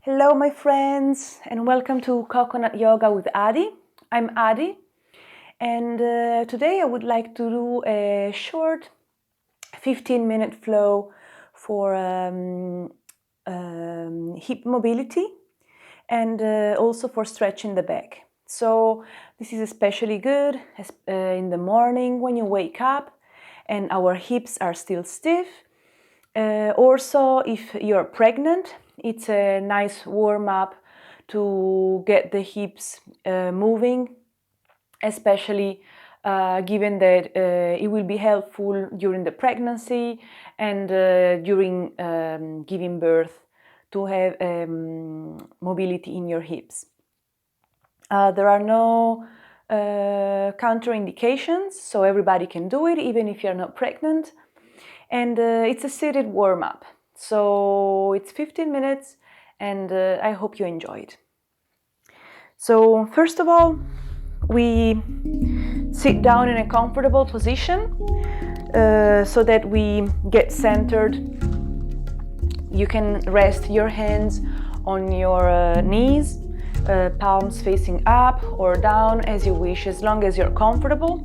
Hello my friends and welcome to Coconut Yoga with Adi. I'm Adi and today I would like to do a short 15-minute flow for hip mobility and also for stretching the back. So this is especially good in the morning when you wake up and our hips are still stiff. Also, if you're pregnant, it's a nice warm-up to get the hips moving, especially given that it will be helpful during the pregnancy and during giving birth to have mobility in your hips. There are no contraindications, so everybody can do it, even if you're not pregnant. And it's a seated warm-up, so it's 15 minutes and I hope you enjoy it. So first of all, we sit down in a comfortable position so that we get centered. You can rest your hands on your knees, palms facing up or down as you wish, as long as you're comfortable.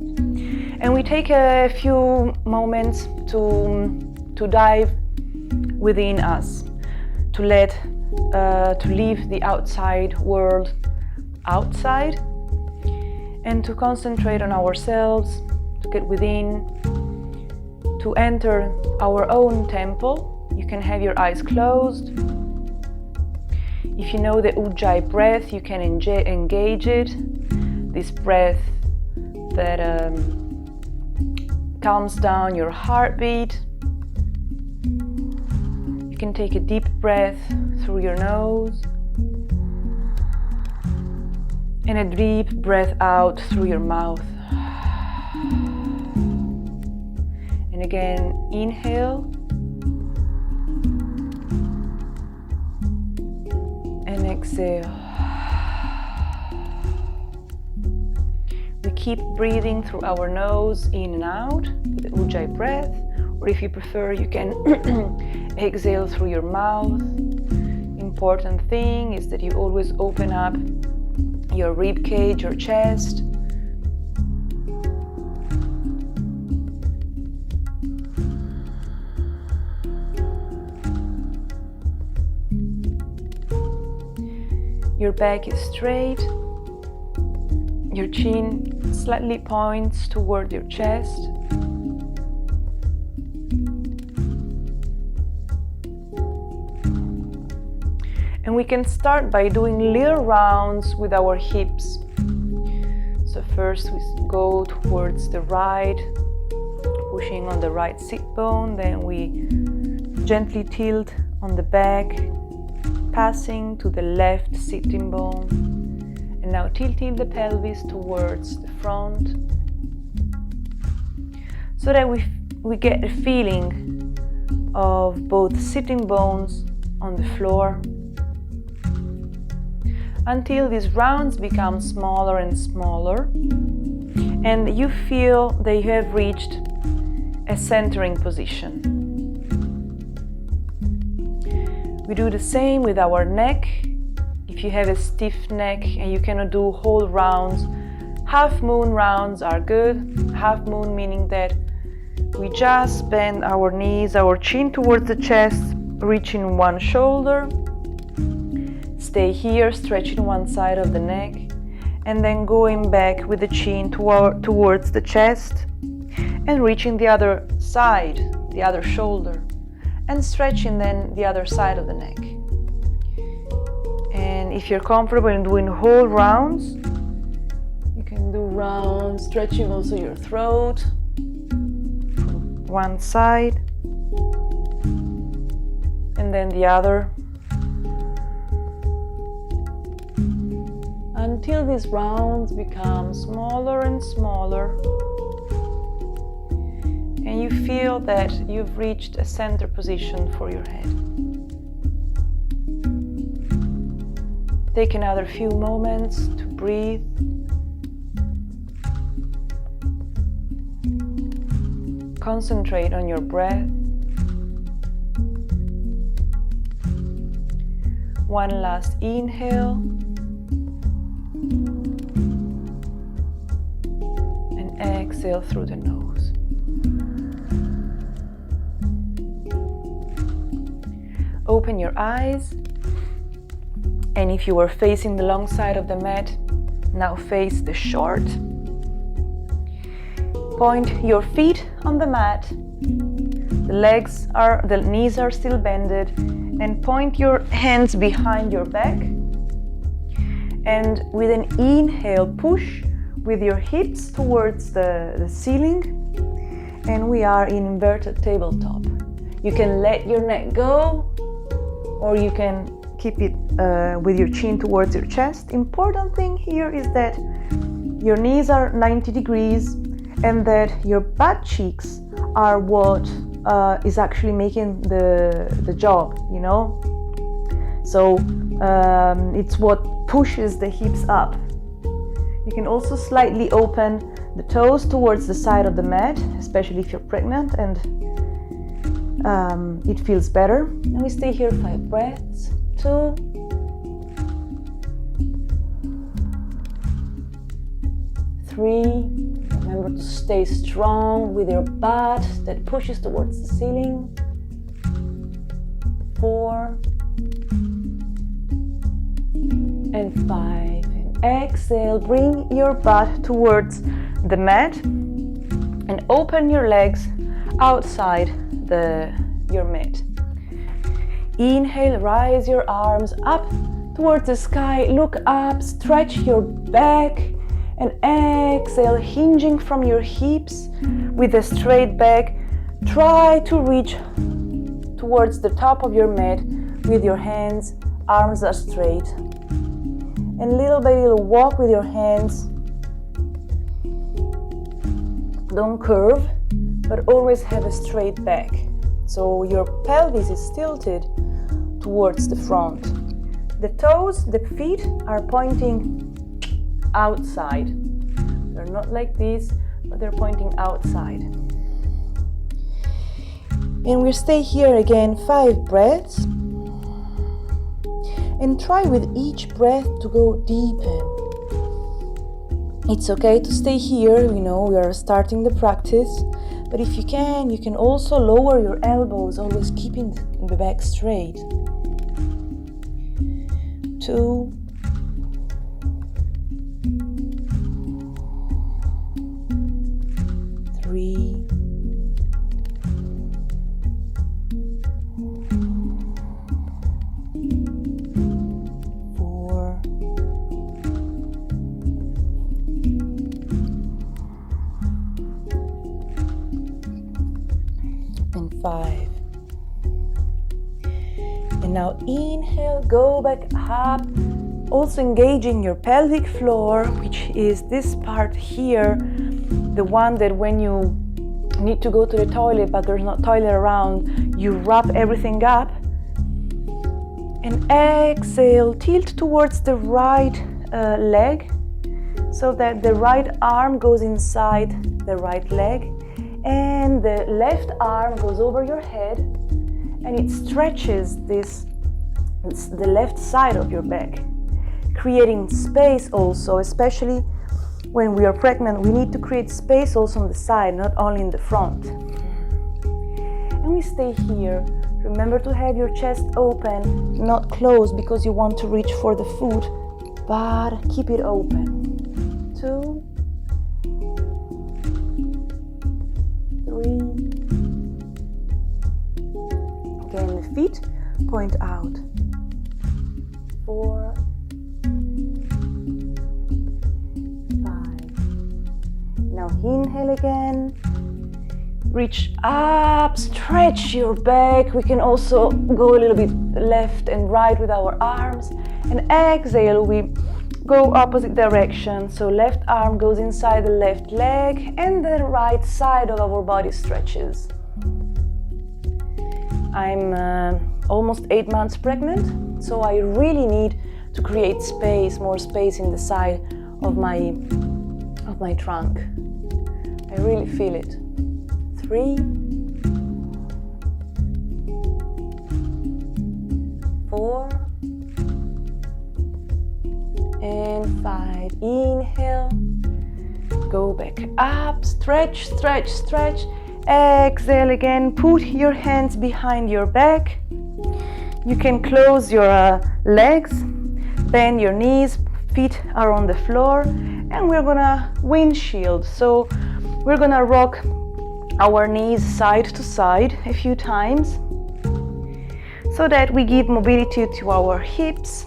And we take a few moments to dive within us, to leave the outside world outside, and to concentrate on ourselves, to get within, to enter our own temple. You can have your eyes closed. If you know the Ujjayi breath, you can engage it. This breath that calms down your heartbeat. You can take a deep breath through your nose and a deep breath out through your mouth. And again, inhale and exhale. We keep breathing through our nose in and out with the Ujjayi breath, or if you prefer, you can exhale through your mouth. Important thing is that you always open up your rib cage, your chest. Your back is straight. Your chin slightly points toward your chest. And we can start by doing little rounds with our hips. So first we go towards the right, pushing on the right sit bone, then we gently tilt on the back, passing to the left sitting bone. And now tilting the pelvis towards the front, so that we get a feeling of both sitting bones on the floor, until these rounds become smaller and smaller, and you feel that you have reached a centering position. We do the same with our neck. If you have a stiff neck and you cannot do whole rounds, half moon rounds are good. Half moon meaning that we just bend our knees, our chin towards the chest, reaching one shoulder. Stay here, stretching one side of the neck, and then going back with the chin towards the chest and reaching the other side, the other shoulder, and stretching then the other side of the neck. And if you're comfortable in doing whole rounds, you can do rounds, stretching also your throat from one side and then the other, until these rounds become smaller and smaller and you feel that you've reached a center position for your head. Take another few moments to breathe. Concentrate on your breath. One last inhale. And exhale through the nose. Open your eyes. And if you were facing the long side of the mat, now face the short. Point your feet on the mat. The knees are still bended, and point your hands behind your back. And with an inhale, push with your hips towards the ceiling. And we are in inverted tabletop. You can let your neck go, or you can keep it with your chin towards your chest. Important thing here is that your knees are 90 degrees and that your butt cheeks are what is actually making the job, you know? So it's what pushes the hips up. You can also slightly open the toes towards the side of the mat, especially if you're pregnant, and it feels better. And we stay here 5 breaths. 2, 3. Remember to stay strong with your butt that pushes towards the ceiling. 4 and 5. And exhale, bring your butt towards the mat and open your legs outside your mat. Inhale, rise your arms up towards the sky, look up, stretch your back, and exhale, hinging from your hips with a straight back. Try to reach towards the top of your mat with your hands, arms are straight. And little by little, walk with your hands. Don't curve, but always have a straight back. So your pelvis is tilted towards the front. The toes, the feet are pointing outside. They're not like this, but they're pointing outside. And we'll stay here again 5 breaths. And try with each breath to go deeper. It's okay to stay here, we know we are starting the practice, but if you can also lower your elbows, always keeping the back straight. 2, 3, 4, and 5. And now inhale, go back up, also engaging your pelvic floor, which is this part here, the one that when you need to go to the toilet but there's not toilet around, you wrap everything up. And exhale, tilt towards the right leg so that the right arm goes inside the right leg and the left arm goes over your head and it stretches the left side of your back, creating space also, especially when we are pregnant. We need to create space also on the side, not only in the front. And we stay here. Remember to have your chest open, not closed because you want to reach for the food, but keep it open. 2, 3. Again, the feet point out. 4, 5. Now inhale again. Reach up, stretch your back. We can also go a little bit left and right with our arms. And exhale, we go opposite direction. So left arm goes inside the left leg and the right side of our body stretches. I'm almost 8 months pregnant, so I really need to create space, more space in the side of my trunk. I really feel it. 3, 4, side. Inhale. Go back up. Stretch, stretch, stretch. Exhale again. Put your hands behind your back. You can close your legs. Bend your knees. Feet are on the floor. And we're gonna windshield. So we're gonna rock our knees side to side a few times so that we give mobility to our hips.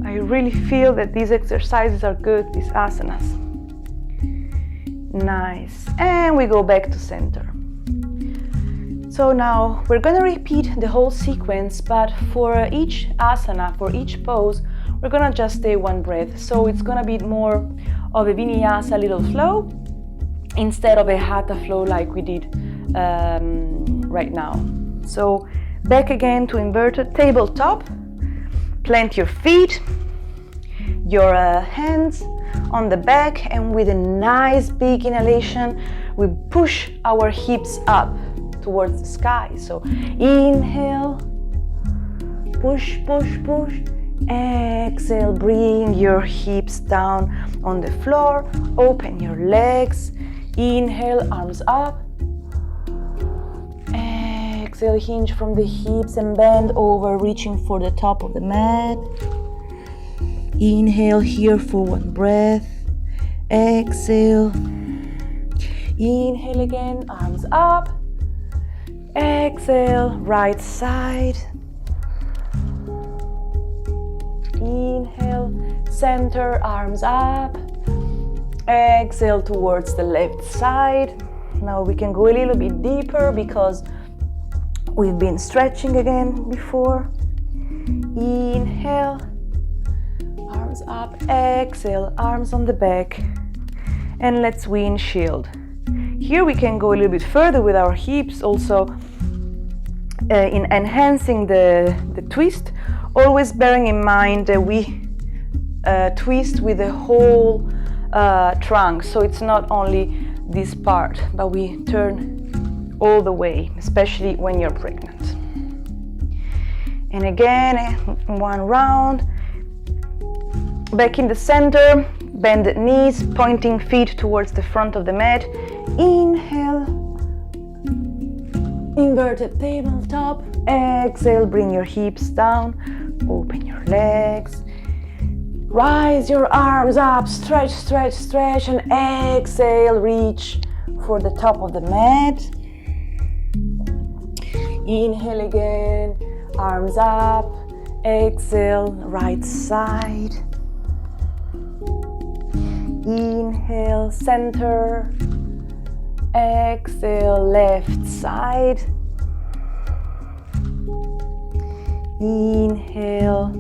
I really feel that these exercises are good, these asanas. Nice. And we go back to center. So now we're gonna repeat the whole sequence, but for each asana, for each pose, we're gonna just stay one breath. So it's gonna be more of a vinyasa little flow instead of a hatha flow like we did right now. So back again to inverted tabletop. Plant your feet, your hands on the back, and with a nice big inhalation, we push our hips up towards the sky. So inhale, push, push, push. Exhale, bring your hips down on the floor. Open your legs. Inhale, arms up. Exhale, hinge from the hips and bend over, reaching for the top of the mat. Inhale here for one breath. Exhale. Inhale again, arms up. Exhale, right side. Inhale, center, arms up. Exhale towards the left side. Now we can go a little bit deeper because we've been stretching again before. Inhale, arms up. Exhale, arms on the back. And let's windshield. Here we can go a little bit further with our hips, also in enhancing the twist. Always bearing in mind that we twist with the whole trunk, so it's not only this part, but we turn all the way, especially when you're pregnant. And again, one round. Back in the center, bend knees, pointing feet towards the front of the mat. Inhale, inverted tabletop. Exhale, bring your hips down. Open your legs. Rise your arms up. Stretch, stretch, stretch. And exhale, reach for the top of the mat. Inhale again. Arms up. Exhale, right side. Inhale, center. Exhale, left side. Inhale,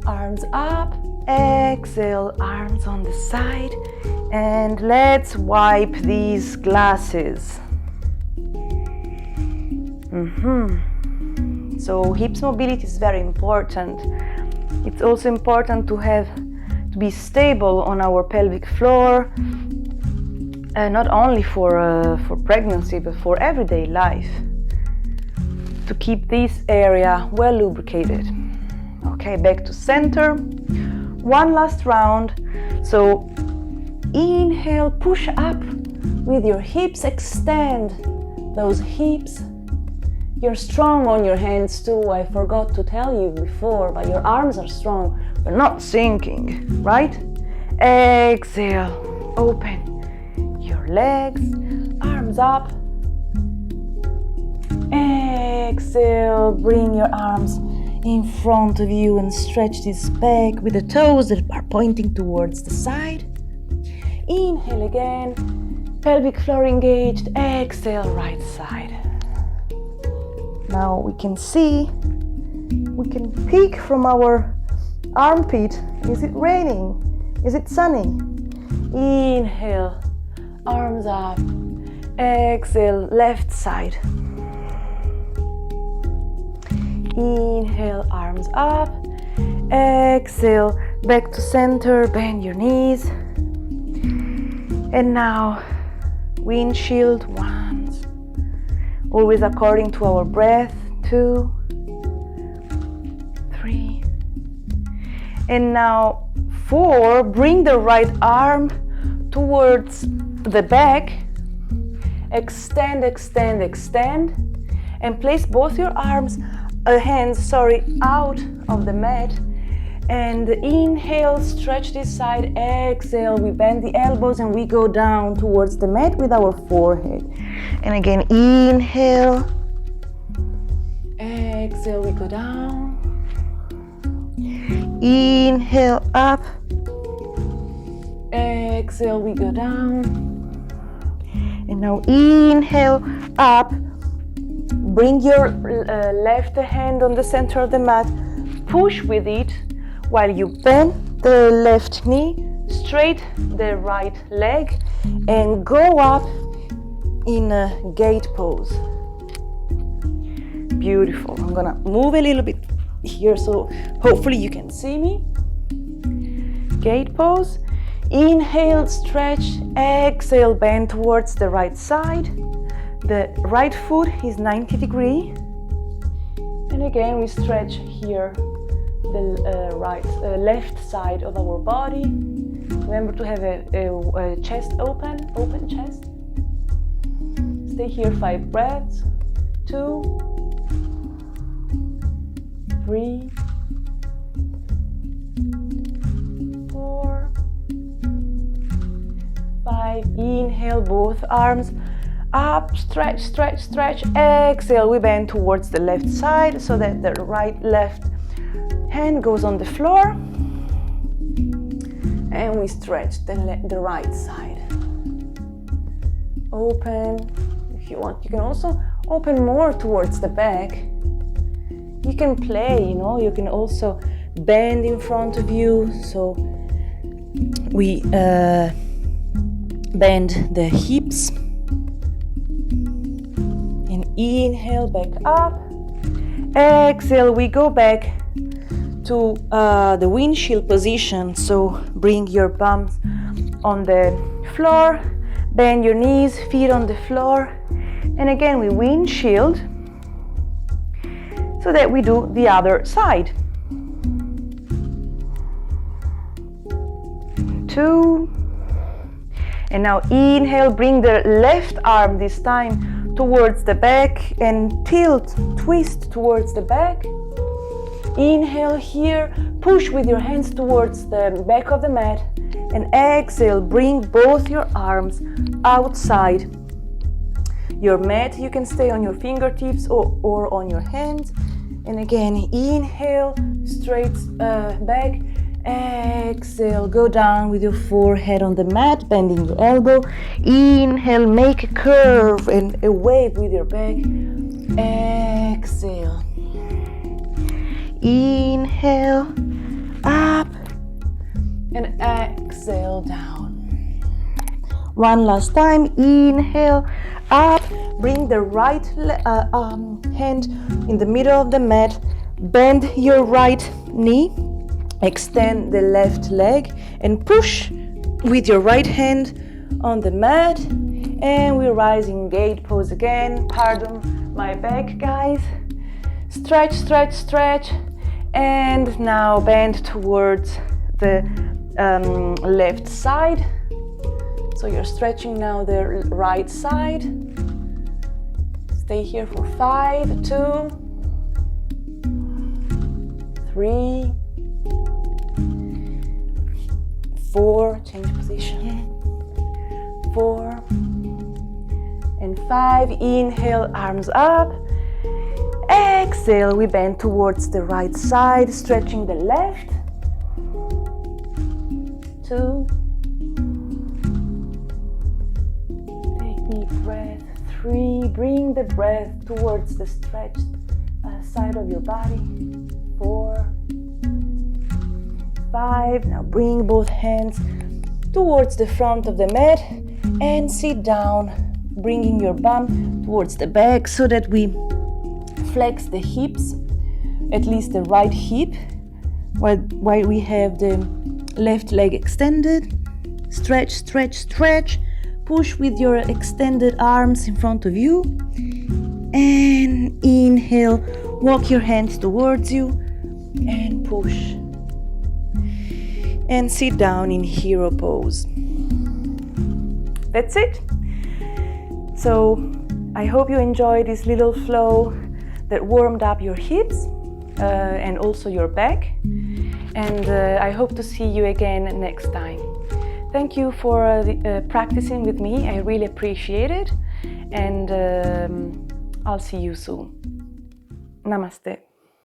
arms up. Exhale, arms on the side. And let's wipe these glasses. So hips mobility is very important. It's also important to be stable on our pelvic floor, not only for pregnancy, but for everyday life, to keep this area well lubricated. Okay, back to center. One last round. So inhale, push up with your hips, extend those hips. You're strong on your hands too. I forgot to tell you before, but your arms are strong. We're not sinking, right? Exhale, open your legs, arms up. Exhale, bring your arms in front of you and stretch this back with the toes that are pointing towards the side. Inhale again, pelvic floor engaged. Exhale, right side. Now we can peek from our armpit. Is it raining? Is it sunny? Inhale, arms up. Exhale, left side. Inhale, arms up. Exhale, back to center, bend your knees. And now, windshield once. Always according to our breath, 2, 3. And now 4, bring the right arm towards the back. Extend, extend, extend. And place both your hands out of the mat. And inhale, stretch this side. Exhale, we bend the elbows and we go down towards the mat with our forehead. And again, inhale. Exhale, we go down. Inhale, up. Exhale, we go down. And now inhale, up. Bring your left hand on the center of the mat. Push with it while you bend the left knee, straight the right leg, and go up in a gate pose. Beautiful. I'm gonna move a little bit here so hopefully you can see me. Gate pose. Inhale, stretch. Exhale, bend towards the right side. The right foot is 90 degrees. And again, we stretch here the left side of our body. Remember to have a chest open chest. Stay here 5 breaths. 2, 3, 4, 5. Inhale, both arms up, stretch, stretch, stretch. Exhale, we bend towards the left side so that the left hand goes on the floor. And we stretch the right side. Open. If you want, you can also open more towards the back. You can play, you can also bend in front of you. So we bend the hips. And inhale, back up. Exhale, we go back to the windshield position. So bring your palms on the floor. Bend your knees, feet on the floor. And again, we windshield so that we do the other side. 2. And now inhale, bring the left arm this time towards the back and twist towards the back. Inhale here, push with your hands towards the back of the mat. And exhale, bring both your arms outside your mat. You can stay on your fingertips or on your hands. And again, inhale, straight back. Exhale, go down with your forehead on the mat, bending your elbow. Inhale, make a curve and a wave with your back. Exhale. Inhale, up. And exhale, down. One last time. Inhale, up. Bring the right hand in the middle of the mat. Bend your right knee. Extend the left leg and push with your right hand on the mat. And we rise in gate pose again. Pardon my back, guys. Stretch, stretch, stretch. And now bend towards the left side. So you're stretching now the right side. Stay here for 5, 2, 3, 4, change position, 4 and 5. Inhale, arms up. Exhale, we bend towards the right side, stretching the left. 2. Take deep breath. 3. Bring the breath towards the stretched side of your body. 4. 5. Now bring both hands towards the front of the mat and sit down, bringing your bum towards the back so that we flex the hips, at least the right hip, while we have the left leg extended. Stretch, stretch, stretch. Push with your extended arms in front of you. And inhale, walk your hands towards you and push. And sit down in hero pose. That's it. So I hope you enjoyed this little flow that warmed up your hips and also your back. And I hope to see you again next time. Thank you for practicing with me. I really appreciate it. And I'll see you soon. Namaste.